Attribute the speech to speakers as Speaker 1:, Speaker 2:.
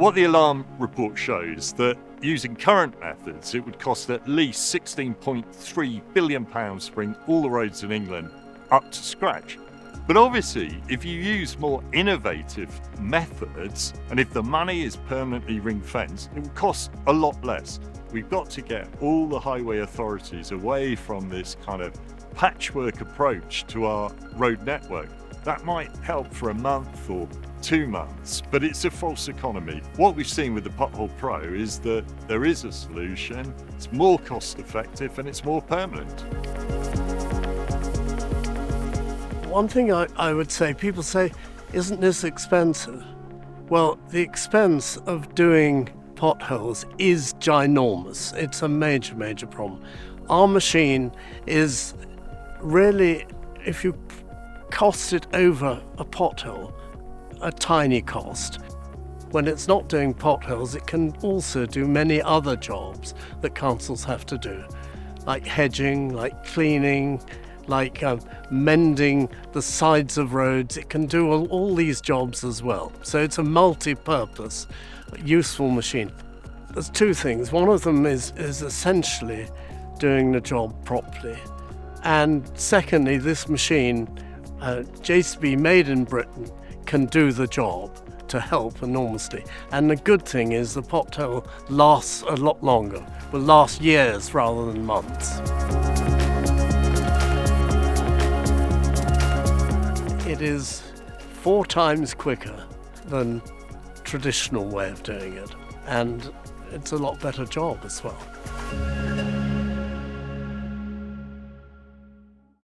Speaker 1: What the alarm report shows that using current methods, it would cost at least £16.3 billion to bring all the roads in England up to scratch. But obviously, if you use more innovative methods, and if the money is permanently ring-fenced, it will cost a lot less. We've got to get all the highway authorities away from this kind of patchwork approach to our road network. That might help for a month or 2 months, but it's a false economy. What we've seen with the Pothole Pro is that there is a solution, it's more cost effective and it's more permanent.
Speaker 2: One thing I would say, people say, isn't this expensive? Well, the expense of doing potholes is ginormous. It's a major, major problem. Our machine is really, if you cost it over a pothole, a tiny cost. When it's not doing potholes, it can also do many other jobs that councils have to do, like hedging, like cleaning, like mending the sides of roads. It can do all these jobs as well. So it's a multi-purpose, useful machine. There's two things. One of them is essentially doing the job properly. And secondly, this machine, JCB made in Britain, can do the job to help enormously. And the good thing is the pothole lasts a lot longer, will last years rather than months. It is 4 times quicker than traditional way of doing it, and it's a lot better job as well.